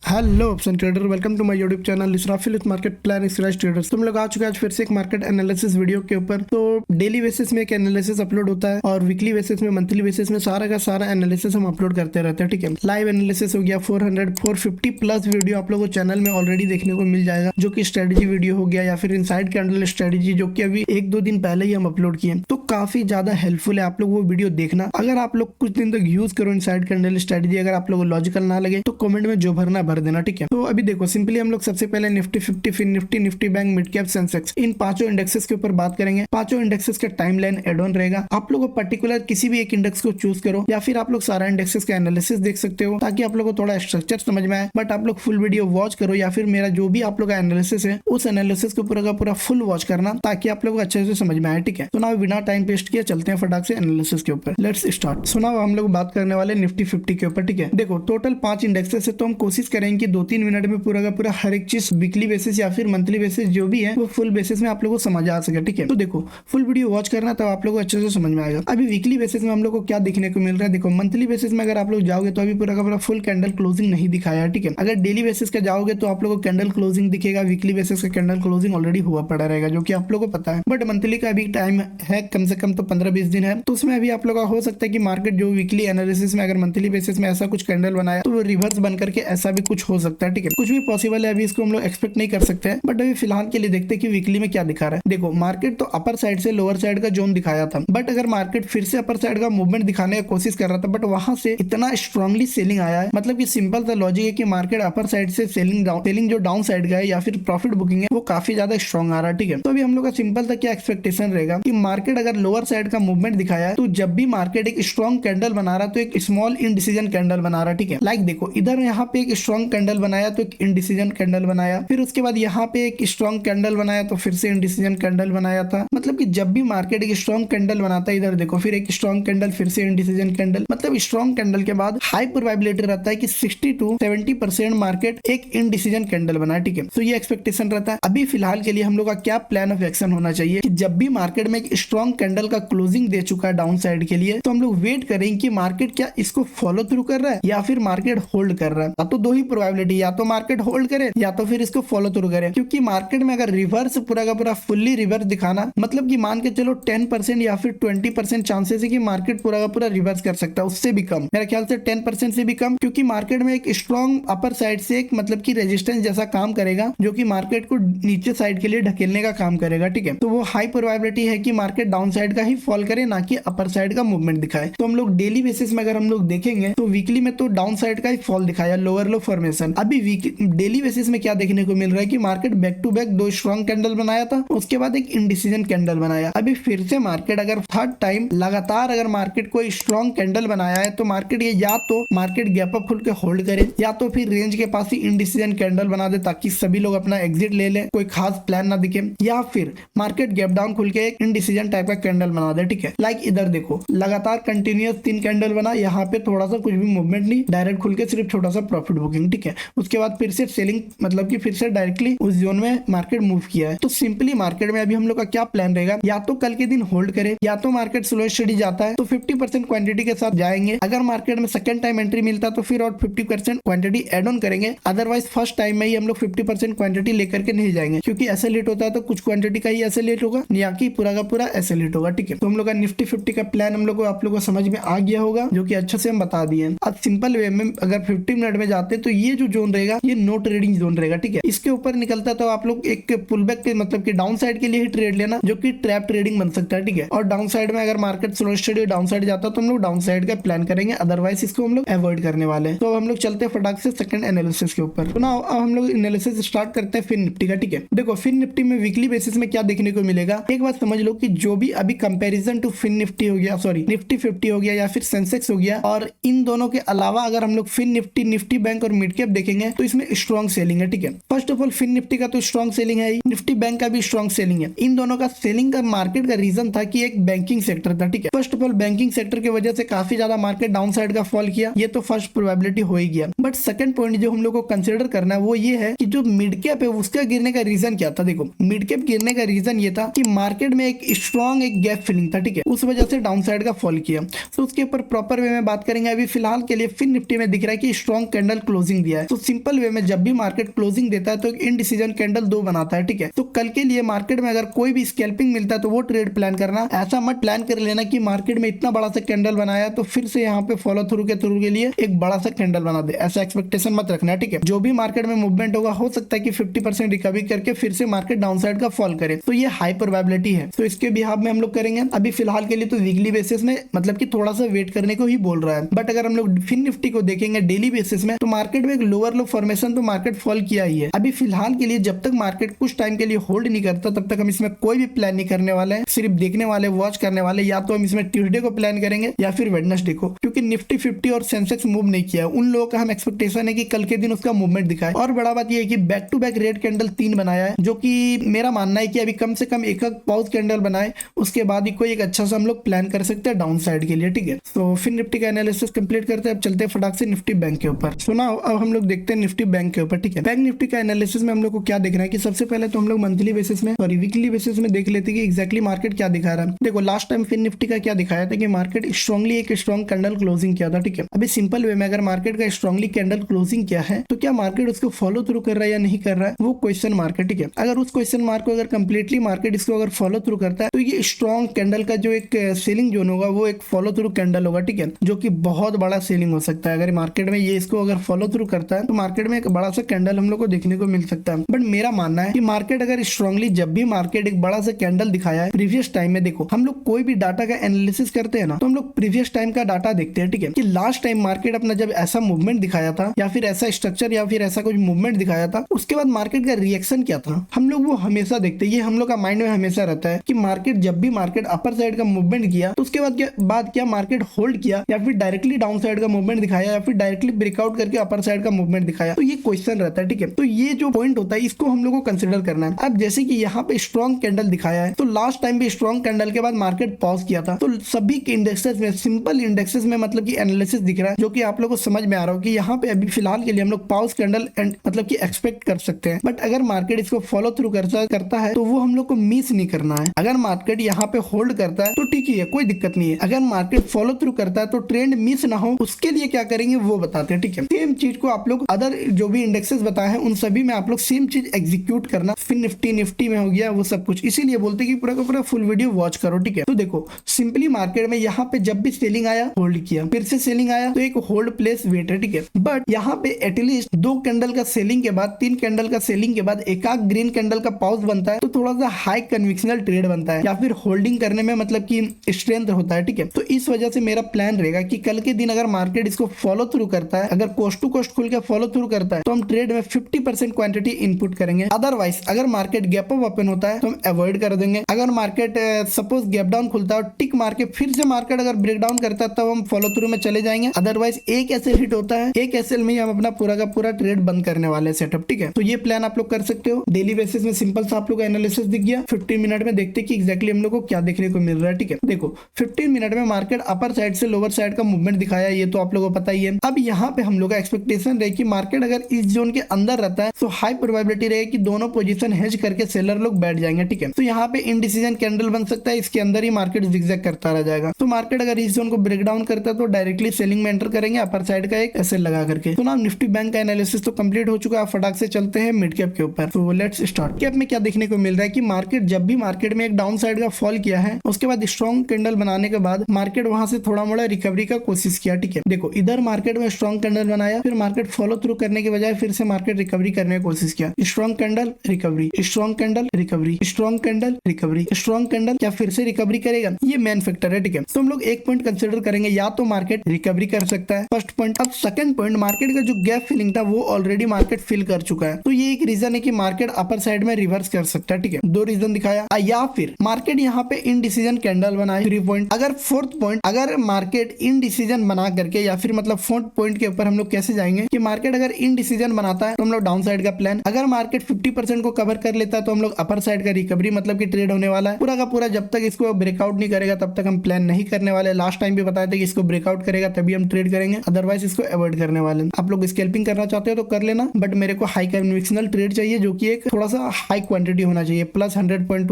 Hello option trader, welcome to my YouTube channel Israfil with market plan Israj traders. तुम लोग आ चुके हैं आज फिर से एक मार्केट एनालिसिस वीडियो के ऊपर। तो डेली बेसिस में एक एनालिसिस अपलोड होता है और वीकली बेसिस में, मंथली बेसिस में सारा का सारा एनालिसिस हम अपलोड करते रहते हैं। ठीक है, लाइव एनालिसिस हो गया 450 प्लस वीडियो आप लोगों को चैनल में ऑलरेडी देखने को मिल जाएगा, जो कि स्ट्रेटेजी वीडियो हो गया या फिर इनसाइड कैंडल स्ट्रेटेजी, जो कि अभी एक दो दिन पहले ही हम अपलोड किए। तो काफी ज्यादा हेल्पफुल है, आप लोग वो वीडियो देखना। अगर आप लोग कुछ दिन तक यूज करो इनसाइड कैंडल स्ट्रेटेजी, अगर आप लोग लॉजिकल ना लगे तो कमेंट में जो भरना भर देना। ठीक है, तो अभी देखो सिंपली हम लोग सबसे पहले निफ्टी 50, फिर Nifty bank, mid cap, Sensex, इन पांचों इंडेक्सेस के ऊपर बात करेंगे। पांचों इंडेक्सेस का टाइमलाइन एड ऑन रहेगा। आप लोग पर्टिकुलर किसी भी एक इंडेक्स को चूज करो या फिर आप लोग सारा इंडेक्सेस का एनालिसिस देख सकते हो, ताकि आप लोग को थोड़ा स्ट्रक्चर समझ में आए। बट आप लोग फुल वीडियो वॉच करो या फिर मेरा जो भी आप लोग का एनालिसिस है उस एनालिसिस को पूरा का पूरा फुल वॉच करना, ताकि आप लोग को अच्छे से समझ में आए। ठीक है, तो ना बिना टाइम वेस्ट किए चलते हैं फटाक से एनालिसिस के ऊपर। Let's start. सुना हम लोग बात करने वाले निफ्टी 50 के ऊपर। ठीक है, देखो टोटल 5 इंडेक्सेस है, तो हम कोशिश करेंगे कि 2-3 मिनट में पूरा का पूरा हर एक चीज वीकली बेसिस या फिर मंथली बेसिस जो भी है वो फुल बेसिस में आप लोगों को समझ आ सके। ठीक है, तो देखो फुल वीडियो वॉच करना तब आप लोगों को अच्छे से समझ में आएगा। अभी वीकली बेसिस में हम लोग को क्या देखने को मिल रहा है, देखो मंथली बेसिस में अगर आप लोग जाओगे तो अभी पूरा का पूरा फुल कैंडल क्लोजिंग नहीं दिखाया है। ठीक है, अगर डेली बेसिस का जाओगे तो आप लोग को कैंडल क्लोजिंग दिखेगा। वीकली बेसिस का कैंडल क्लोजिंग ऑलरेडी हुआ पड़ा रहेगा, जो कि आप लोग को पता है। बट मंथली का अभी टाइम है कम से कम तो 15-20 दिन है, तो उसमें अभी आप लोग का हो सकता है कि मार्केट जो वीकली एनालिसिस में अगर मंथली बेसिस में ऐसा कुछ कैंडल बनाया तो वो रिवर्स बन करके ऐसा भी कुछ हो सकता है। ठीक है, कुछ भी पॉसिबल है, अभी इसको हम लोग एक्सपेक्ट नहीं कर सकते हैं। बट अभी फिलहाल के लिए देखते हैं कि वीकली में क्या दिखा रहा है। देखो मार्केट तो अपर साइड से लोअर साइड का जोन दिखाया था, बट अगर मार्केट फिर से अपर साइड का मूवमेंट दिखाने की कोशिश कर रहा था, बट वहां से इतना स्ट्रांगली सेलिंग आया है। मतलब कि सिंपल सा लॉजिक है कि मार्केट अपर साइड से सेलिंग जो डाउन साइड का है या फिर प्रॉफिट बुकिंग है वो काफी ज्यादा स्ट्रॉन्ग आ रहा है। ठीक है, तो अभी हम लोग का सिंपल सा क्या एक्सपेक्टेशन रहेगा कि मार्केट अगर लोअर साइड का मूवमेंट दिखाया है तो जब भी मार्केट एक स्ट्रॉन्ग कैंडल बना रहा है तो एक स्मॉल इनडिसीजन कैंडल बना रहा है। ठीक है, लाइक देखो इधर यहाँ पे एक स्ट्रॉन्ग कैंडल बनाया तो एक इनडिसीजन कैंडल बनाया, फिर उसके बाद यहाँ पे एक स्ट्रॉन्ग कैंडल बनाया तो फिर से इनडिसीजन कैंडल बनाया था। मतलब कि जब भी मार्केट एक स्ट्रॉन्ग कैंडल बनाता है, इधर देखो फिर एक स्ट्रॉन्ग कैंडल, फिर से इनडिसीजन कैंडल, मतलब स्ट्रॉन्ग कैंडल के बाद हाई प्रोबेबिलिटी रहता है कि 60 to 70% मार्केट एक इनडिसीजन कैंडल बनाए। ठीक है, तो ये एक्सपेक्टेशन रहता है। अभी फिलहाल के लिए हम लोग का क्या प्लान ऑफ एक्शन होना चाहिए कि जब भी मार्केट में एक स्ट्रॉन्ग कैंडल का क्लोजिंग दे चुका है डाउन साइड के लिए, तो हम लोग वेट करेंगे कि मार्केट क्या इसको फॉलो थ्रू कर रहा है या फिर मार्केट होल्ड कर रहा है। या तो दो ही प्रोबेबिलिटी, या तो मार्केट होल्ड करे या तो फिर इसको फॉलो थ्रू करे। क्योंकि मार्केट में अगर रिवर्स पूरा का पूरा फुल्ली रिवर्स दिखाना, मतलब कि मान के चलो 10% या फिर 20% चांसेस है कि मार्केट पूरा का पूरा रिवर्स कर सकता है, उससे भी कम, मेरे ख्याल से 10% से भी कम। क्योंकि मार्केट में एक स्ट्रॉन्ग अपर साइड से एक मतलब कि रेजिस्टेंस जैसा काम करेगा, जो कि मार्केट को नीचे साइड के लिए ढकेलने का काम करेगा। ठीक है, तो वो हाई प्रोबेबिलिटी है कि मार्केट डाउन साइड का ही फॉल करे, ना कि अपर साइड का मूवमेंट दिखाए। तो हम लोग डेली बेसिस में अगर हम लोग देखेंगे तो वीकली में तो डाउन साइड का ही फॉल दिखाया, लोअर लो फॉर्मेशन। अभी डेली बेसिस में क्या देखने को मिल रहा है कि market back to back 2 strong candle बनाया था, उसके बाद एक इनडिसीजन कैंडल बनाया। अभी फिर से मार्केट अगर थर्ड टाइम लगातार अगर मार्केट कोई स्ट्रॉन्ग कैंडल बनाया है तो मार्केट ये या तो मार्केट गैप अप खुल के होल्ड करे या तो फिर रेंज के पास ही इनडिसीजन कैंडल बना दे, ताकि सभी लोग अपना एग्जिट ले ले, कोई खास प्लान ना दिखे, या फिर मार्केट गैप डाउन खुल के एक इनडिसीजन टाइप का कैंडल बना दे। ठीक है, लाइक इधर देखो लगातार कंटिन्यूअस 3 कैंडल बना, यहाँ पे थोड़ा सा कुछ भी मूवमेंट नहीं, डायरेक्ट खुल के सिर्फ छोटा सा प्रॉफिट बुकिंग। ठीक है, उसके बाद फिर से सेलिंग, मतलब कि फिर से डायरेक्टली उस जोन में मार्केट मूव किया है। तो सिंपली मार्केट में अभी हम लोग का क्या प्लान रहेगा, या तो कल के दिन होल्ड करे या तो मार्केट स्लो स्टडी जाता है तो 50% क्वांटिटी के साथ जाएंगे। अगर मार्केट में सेकंड टाइम एंट्री मिलता है तो फिर और 50% क्वांटिटी एड ऑन करेंगे। अदरवाइज फर्स्ट टाइम में ही हम लोग 50% क्वांटिटी लेकर के नहीं जाएंगे, क्योंकि ऐसे लेट होता है तो कुछ क्वांटिटी का ही ऐसे लेट होगा, या कि पूरा का पूरा ऐसे लेट होगा। ठीक है, तो हम लोग का निफ्टी 50 का प्लान हम लोग को आप लोग को समझ में आ गया होगा, जो कि अच्छे से हम बता दिए। अब सिंपल वे में अगर 50 मिनट में जाते तो ये जो जोन रहेगा ये नो ट्रेडिंग जोन रहेगा। ठीक है, इसके ऊपर निकलता तो आप लोग एक पुल बैक के मतलब कि डाउन साइड के लिए ही ट्रेड लेना, जो कि ट्रैप ट्रेडिंग बन सकता है। ठीक है, और डाउन साइड में अगर market slow study down side जाता तो हम लोग डाउन साइड का प्लान करेंगे, अदरवाइज इसको हम लोग अवॉइड करने वाले हैं। तो हम लोग चलते हैं फटाक से सेकंड एनालिसिस के ऊपर। तो ना अब हम लोग एनालिसिस स्टार्ट करते हैं फिर निफ्टी का। ठीक है, देखो फिर निफ्टी में वीकली बेसिस में क्या देखने को मिलेगा, एक बात समझ लो कि जो भी अभी कंपैरिजन टू फिन निफ्टी हो गया, सॉरी निफ्टी 50 हो गया या फिर सेंसेक्स हो गया, और इन दोनों के अलावा अगर हम लोग फिन निफ्टी, निफ्टी बैंक और मिड कैप देखेंगे तो इसमें स्ट्रॉन्ग सेलिंग है। ठीक है, first of all fin Nifty का तो स्ट्रॉन्ग सेलिंग है, निफ्टी बैंक का भी स्ट्रॉन्ग सेलिंग है। इन दोनों का सेलिंग का मार्केट का रीजन था कि एक बैंकिंग सेक्टर था। ठीक है, first of all banking sector की वजह से काफी ज्यादा मार्केट डाउन साइड का फॉल किया, ये तो फर्स्ट प्रोबेबिलिटी हो ही गया। बट सेकंड पॉइंट जो हम लोग को कंसिडर करना है वो ये है कि जो मिड कैप है उसका गिरने का रीजन क्या था। देखो मिड कैप गिरने का रीजन ये था कि मार्केट में एक स्ट्रॉन्ग एक गैप फिलिंग था। ठीक है, उस वजह से डाउन साइड का फॉल किया। तो उसके ऊपर प्रॉपर वे में बात करेंगे। अभी फिलहाल के लिए फिन निफ्टी में दिख रहा है कि स्ट्रॉन्ग कैंडल क्लोजिंग क्लोजिंग दिया है। तो सिंपल वे में जब भी मार्केट क्लोजिंग देता है तो एक इनडिसीजन कैंडल 2 बनाता है, ठीक है। तो कल के लिए मार्केट में अगर कोई भी स्कैल्पिंग मिलता है तो वो ट्रेड प्लान करना, ऐसा मत प्लान कर लेना कि मार्केट में इतना बड़ा सा कैंडल बनाया तो फिर से यहाँ पे फॉलो थ्रू के लिए एक बड़ा सा कैंडल बना दे, ऐसा एक्सपेक्टेशन मत रखना, ठीक है। जो भी मार्केट में मूवमेंट होगा हो सकता है कि 50% रिकवरी करके फिर से मार्केट डाउन साइड का फॉल करे, तो ये हाई प्रोबेबिलिटी है। तो इसके बिहाफ में हम लोग करेंगे अभी फिलहाल के लिए तो वीकली बेसिस में, मतलब कि थोड़ा सा वेट करने को ही बोल रहा है। बट अगर हम लोग फिन निफ्टी को देखेंगे डेली बेसिस में तो मार्केट में एक लोअर लो फॉर्मेशन तो मार्केट फॉल किया ही है। अभी फिलहाल के लिए जब तक मार्केट कुछ टाइम के लिए होल्ड नहीं करता तब तक हम इसमें कोई भी प्लान नहीं करने वाले हैं, सिर्फ देखने वाले, वॉच करने वाले। या तो हम इसमें ट्यूसडे को प्लान करेंगे या फिर वेडनेसडे को, क्योंकि निफ्टी 50 और सेंसेक्स मूव नहीं किया है। उन लोगों का हम एक्सपेक्टेशन है कि कल के दिन उसका मूवमेंट दिखाए। और बड़ा बात यह है कि back to back red candle 3 बनाया है, जो कि मेरा मानना है कि अभी कम से कम एक पॉज कैंडल बनाए, उसके बाद ही कोई एक अच्छा सा हम लोग प्लान कर सकते हैं डाउन साइड के लिए, ठीक है। तो फिर निफ्टी का एनालिसिस कंप्लीट करते हैं। अब चलते हैं फटाक से निफ्टी बैंक के ऊपर। सुना, अब हम लोग देखते हैं निफ्टी बैंक के ऊपर, ठीक है। बैंक निफ्टी का एनालिसिस में हम लोग को क्या देखना है कि सबसे पहले तो हम लोग मंथली बेसिस में, सॉरी वीकली बेसिस में देख लेते हैं कि एग्जैक्टली मार्केट क्या दिखा रहा है। देखो लास्ट टाइम फिर निफ्टी का क्या दिखाया था कि मार्केट स्ट्रांगली एक स्ट्रॉन्ग कैंडल क्लोजिंग किया था, ठीक है। अभी सिंपल वे में अगर मार्केट का स्ट्रांगली कैंडल क्लोजिंग किया है तो क्या मार्केट उसको फॉलो थ्रू कर रहा है या नहीं कर रहा है, वो क्वेश्चन मार्क है, ठीक है। अगर उस क्वेश्चन मार्क को अगर कंप्लीटली मार्केट इसको अगर फॉलो थ्रू करता है तो ये स्ट्रॉन्ग कैंडल का जो एक सेलिंग जोन होगा वो एक फॉलो थ्रू कैंडल होगा, ठीक है, जो कि बहुत बड़ा सेलिंग हो सकता है। अगर मार्केट में ये इसको अगर फॉलो थ्रू करता है तो मार्केट में एक बड़ा सा कैंडल हम लोग को देखने को मिल सकता है। बट मेरा मानना है कि मार्केट अगर स्ट्रांगली, जब भी मार्केट एक बड़ा सा कैंडल दिखाया है प्रीवियस टाइम में, देखो हम लोग कोई भी डाटा का एनालिसिस करते हैं ना तो हम लोग प्रीवियस टाइम का डाटा देखते हैं, ठीक है, कि लास्ट टाइम मार्केट अपना जब ऐसा मूवमेंट दिखाया था या फिर ऐसा स्ट्रक्चर या फिर ऐसा कुछ मूवमेंट दिखाया था, उसके बाद मार्केट का रिएक्शन क्या था, हम लोग वो हमेशा देखते हैं। ये हम लोग का माइंड में हमेशा रहता है कि मार्केट जब भी मार्केट अपर साइड का मूवमेंट किया तो उसके बाद क्या मार्केट होल्ड किया या फिर डायरेक्टली डाउन साइड का मूवमेंट दिखाया या फिर डायरेक्टली ब्रेकआउट करके अपर साइड का मूवमेंट दिखाया, तो ये क्वेश्चन रहता है, ठीक है। तो ये जो पॉइंट होता है इसको हम लोग को कंसिडर करना है। अब जैसे कि यहाँ पे स्ट्रॉन्ग कैंडल दिखाया है तो लास्ट टाइम भी स्ट्रॉन्ग कैंडल के बाद मार्केट पॉज किया था, तो सभी के इंडेक्सेस में, सिंपल इंडेक्सेस में मतलब कि एनालिसिस दिख रहा है, जो कि आप लोगों को समझ में आ रहा हो कि यहाँ पे अभी फिलहाल के लिए हम लोग पॉज कैंडल मतलब कि एक्सपेक्ट कर सकते हैं। बट अगर मार्केट इसको फॉलो थ्रू करता है तो वो हम लोग को मिस नहीं करना है। अगर मार्केट यहाँ पे होल्ड करता है तो ठीक ही है, कोई दिक्कत नहीं है। अगर मार्केट फॉलो थ्रू करता है तो ट्रेंड मिस ना हो, उसके लिए क्या करेंगे वो बताते हैं, ठीक है। सेम चीज को आप लोग अदर जो भी इंडेक्सेस बताए हैं उन सभी में आप लोग सेम चीज एग्जीक्यूट करना। फिर निफ्टी में हो गया वो सब कुछ, इसीलिए बोलते कि पूरा का पूरा फुल वीडियो वॉच करो, ठीक है। तो देखो सिंपली मार्केट में यहाँ पे जब भी सेलिंग आया होल्ड किया, फिर से सेलिंग आया तो एक होल्ड प्लेस वेट है, ठीक है। बट यहाँ पे एटलीस्ट 2 कैंडल का सेलिंग के बाद, 3 कैंडल का सेलिंग के बाद एक आध ग्रीन कैंडल का पॉज बनता है तो थोड़ा सा हाई कन्विक्शनल ट्रेड बनता है या फिर होल्डिंग करने में मतलब कि स्ट्रेंथ होता है, ठीक है। तो इस वजह से मेरा प्लान रहेगा कि कल के दिन अगर मार्केट इसको फॉलो थ्रू करता है, अगर कोस्ट टू कोस्ट खुल के फॉलो थ्रू करता है तो हम ट्रेड में 50% क्वांटिटी इनपुट करेंगे। अदरवाइज अगर मार्केट गैप अप ओपन होता है तो हम अवॉइड कर देंगे। अगर मार्केट सपोज गैप डाउन खुलता है और टिक मार के फिर से मार्केट अगर ब्रेक डाउन करता है तब हम फॉलो थ्रू में चले जाएंगे। अदरवाइज एक एसएल हिट होता है, एक एसएल में ही हम अपना पूरा का पूरा ट्रेड बंद करने वाले सेटअप, ठीक है। तो ये प्लान आप लोग कर सकते हो। डेली बेसिस में सिंपल सा आप लोग एनालिसिस दिख गया। 15 मिनट में देखते कि एग्जैक्टली हम लोग को क्या देखने को मिल रहा है, ठीक है। देखो 15 मिनट में मार्केट अपर साइड से लोअर साइड का मूवमेंट दिखाया, ये तो आप लोगों को पता ही है। अब यहाँ पे हम लोग का एक्सपेक्टेशन रहे कि मार्केट अगर इस जोन के अंदर रहता है तो हाई प्रोबेबिलिटी रहे कि दोनों पोजीशन हेज करके सेलर लोग बैठ जाएंगे, ठीक है। तो यहाँ पे इनडिसीजन कैंडल बन सकता है, इसके अंदर ही मार्केट जिगजैग करता रह जाएगा। तो मार्केट अगर इस जोन को ब्रेक डाउन करता है तो डायरेक्टली सेलिंग में एंटर करेंगे अपर साइड का एक एसएल लगा करके। तो ना निफ्टी बैंक का एनालिसिस तो कंप्लीट हो चुका है। फटाक से चलते हैं मिड कैप के ऊपर। तो लेट्स स्टार्ट। कैप में क्या देखने को मिल रहा है कि मार्केट जब भी मार्केट में एक डाउन साइड का फॉल किया है उसके बाद स्ट्रॉन्ग कैंडल बनाने के बाद मार्केट वहां से थोड़ा मोड़ा रिकवरी का कोशिश किया, ठीक है। देखो इधर मार्केट में स्ट्रॉन्ग कैंडल बनाया, फिर मार्केट फॉलो थ्रू करने के बजाय फिर से मार्केट रिकवरी करने की कोशिश किया। Strong candle recovery, strong candle recovery, strong candle recovery, strong candle, क्या फिर से रिकवरी करेगा? ये मेन फैक्टर है, ठीक है। तो हम लोग एक पॉइंट कंसिडर करेंगे, या तो मार्केट रिकवरी कर सकता है, फर्स्ट पॉइंट। अब सेकंड पॉइंट, मार्केट का जो गैप फिलिंग था वो ऑलरेडी मार्केट फिल कर चुका है, तो ये एक रीजन है कि मार्केट अपर साइड में रिवर्स कर सकता है, ठीक है। 2 रीजन दिखाया। या फिर मार्केट यहाँ पे इनडिसीजन कैंडल बनाए, 3 पॉइंट। अगर फोर्थ पॉइंट, अगर मार्केट इनडिसीजन बना करके या फिर मतलब फोर्थ पॉइंट के ऊपर हम लोग कैसे जाएंगे कि मार्केट अगर इनडिसीजन बनाता है तो हम लोग डाउन साइड का प्लान, अगर मार्केट 50% को कवर कर लेता है तो हम लोग अपर साइड का रिकवरी मतलब कि ट्रेड होने वाला है पूरा का पूरा। जब तक इसको ब्रेकआउट नहीं करेगा तब तक हम प्लान नहीं करने वाले। लास्ट टाइम भी बताया था कि इसको ब्रेकआउट करेगा तभी हम ट्रेड करेंगे, अदरवाइज इसको अवॉइड करने वाले। आप लोग स्कैल्पिंग करना चाहते हो तो कर लेना, बट मेरे को हाई कन्विक्शनल ट्रेड चाहिए जो कि एक थोड़ा सा हाई क्वांटिटी होना चाहिए, प्लस 100 पॉइंट,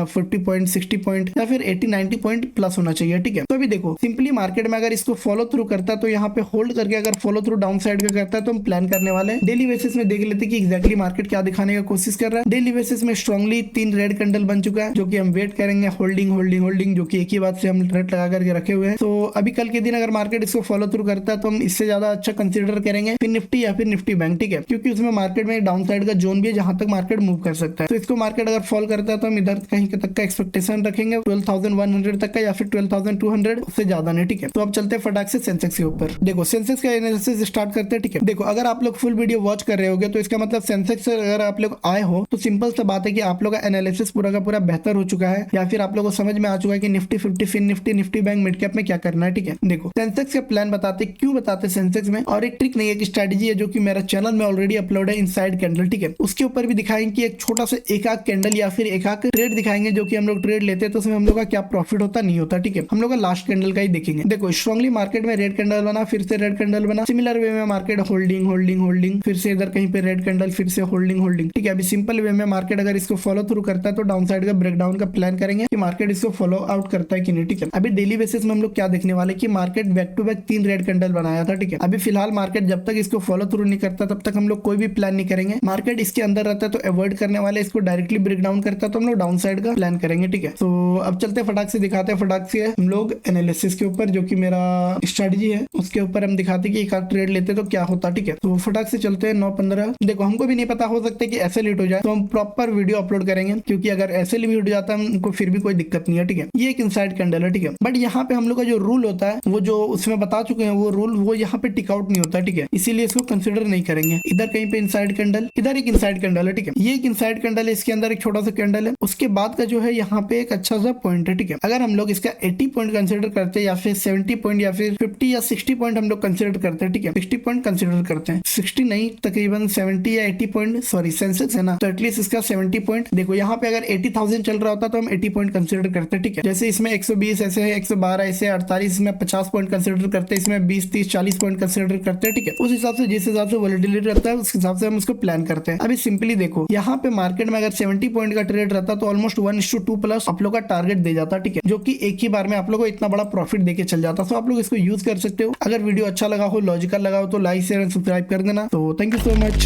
50 पॉइंट, 60 पॉइंट या फिर 80-90 पॉइंट प्लस होना चाहिए, ठीक है। तो अभी देखो सिंपली मार्केट में अगर इसको फॉलो थ्रू करता है तो यहाँ पे होल्ड करके अगर फॉलो थ्रू डाउन साइड का करता है तो हम प्लान करने वाले हैं। डेली बेसिस में देख लेते हैं कि एग्जैक्टली मार्केट क्या दिखाने का कोशिश कर रहा है। डेली बेसिस में स्ट्रांगली 3 रेड कैंडल बन चुका है, जो कि हम वेट करेंगे होल्डिंग होल्डिंग होल्डिंग, जो कि एक ही बात से हम रेट लगा करके रखे हुए हैं। तो अभी कल के दिन अगर मार्केट इसको फॉलो थ्रू करता है तो हम इससे ज्यादा अच्छा कंसिडर करेंगे फिर निफ्टी या फिर निफ्टी बैंक, ठीक है, क्योंकि उसमें मार्केट में डाउन साइड का जोन भी है जहां तक मार्केट मूव कर सकता है। तो इसको मार्केट अगर फॉल करता है तो हम इधर कहीं तक का एक्सपेक्टेशन रखेंगे 12,100 तक का या फिर 12,200, उससे ज्यादा नहीं, ठीक है। तो अब चलते हैं फटाक से सेंसेक्स के ऊपर। देखो सेंसेक्स का एनालिसिस स्टार्ट करते हैं, ठीक है। देखो अगर आप लोग फुल वीडियो वॉच कर रहे होगे तो इसका मतलब सेंसेक्स अगर आप लोग आए हो तो सिंपल सा बात है कि आप लोग का एनालिसिस पूरा का पूरा बेहतर हो चुका है, या फिर आप लोगों को समझ में आ चुका है कि Nifty 50 fin Nifty Nifty bank mid cap में क्या करना है, ठीक है। देखो सेंसेक्स का प्लान बताते क्यों बताते सेंसेक्स में, और एक ट्रिक नहीं है कि स्ट्रेटेजी है जो कि मेरा चैनल में ऑलरेडी अपलोड है इनसाइड कैंडल, ठीक है। उसके ऊपर भी दिखाएंगे कि एक छोटा सा एक आध कैंडल या फिर एक आध ट्रेड दिखाएंगे जो कि हम लोग ट्रेड लेते हैं तो उसमें हम लोग का क्या प्रॉफिट होता नहीं होता, ठीक है। हम लोग का लास्ट कैंडल का ही देखेंगे। देखो स्ट्रांगली मार्केट में रेड कैंडल बना, फिर से रेड कैंडल बना, सिमिलर वे में मार्केट होल्डिंग होल्डिंग होल्डिंग, फिर से इधर कहीं पे रेड कैंडल, फिर से होल्डिंग होल्डिंग, ठीक है। अभी सिंपल वे में मार्केट अगर इसको फॉलो थ्रू करता है तो डाउन साइड का ब्रेकडाउन का प्लान करेंगे कि मार्केट इसको फॉलो आउट करता है कि नहीं, ठीक है। अभी डेली बेसिस में हम लोग क्या देखने वाले कि market back to back 3 red candle बनाया था, ठीक है। अभी फिलहाल मार्केट जब तक इसको फॉलो थ्रू नहीं करता तब तक हम लोग कोई भी प्लान नहीं करेंगे। मार्केट इसके अंदर रहता है तो अवॉइड करने वाले, इसको डायरेक्टली ब्रेकडाउन करता है तो हम लोग डाउन साइड का प्लान करेंगे, ठीक है। तो अब चलते फटाक से दिखाते हैं फटाक से हम लोग एनालिसिस के ऊपर, जो कि मेरा स्ट्रेटजी है उसके ऊपर हम दिखाते कि एक आध ट्रेड लेते तो क्या होता, ठीक है। तो फटाक से चलते हैं 9:15। देखो हमको भी नहीं पता, हो सकता है कि ऐसे लेट हो जाए तो हम प्रॉपर वीडियो अपलोड करेंगे, क्योंकि अगर ऐसे लेट हो जाता है हमको फिर भी कोई दिक्कत नहीं है, ठीक है। ये एक इनसाइड कैंडल है, ठीक है। बट यहाँ पे हम लोग का जो रूल होता है वो जो उसमें बता चुके हैं वो रूल वो यहाँ पे टिक आउट नहीं होता, ठीक है। इसीलिए इसको कंसिडर नहीं करेंगे। इधर कहीं पे इनसाइड कैंडल, इधर एक इनसाइड कैंडल है, ठीक है। ये एक इनसाइड कैंडल है, इसके अंदर एक छोटा सा कैंडल है, उसके बाद का जो है यहाँ पे एक अच्छा सा पॉइंट है, ठीक है। अगर हम लोग इसका 80 पॉइंट कंसिडर करते हैं या फिर 70 पॉइंट या फिर 50 या 60 पॉइंट हम लोग कंसिडर करते हैं, ठीक है। 60 पॉइंट कंसिडर करते हैं, 60 नहीं तकरीबन 70 या 80 पॉइंट, सॉरी सेंसेक्स है ना, तो एटलीस्ट इसका 70 पॉइंट। देखो यहाँ पे अगर 80,000 चल रहा होता तो हम 80 पॉइंट कंसिडर करते हैं, ठीक है। जैसे इसमें 120 ऐसे है, 112 ऐसे, 48 इसमें 50 पॉइंट कंसिडर करते हैं, इसमें 20 30 40 पॉइंट कंसिडर करते हैं, ठीक है। उस हिसाब से जिस हिसाब से वोलेटिलिटी रहता है उस हिसाब से हम उसको प्लान करते हैं। अभी सिंपली देखो यहाँ पे मार्केट में अगर 70 पॉइंट का ट्रेड रहता तो ऑलमोस्ट 1:2 प्लस आप लोग का टारगेट दे जाता, ठीक है, जो कि एक ही बार में आप लोग को इतना बड़ा प्रॉफिट देके चल जाता। तो आप लोग इसको यूज कर सकते हो। अगर वीडियो अच्छा लगा हो, लॉजिकल लगा हो तो लाइक शेयर एंड सब्सक्राइब कर देना। तो थैंक यू सो मच।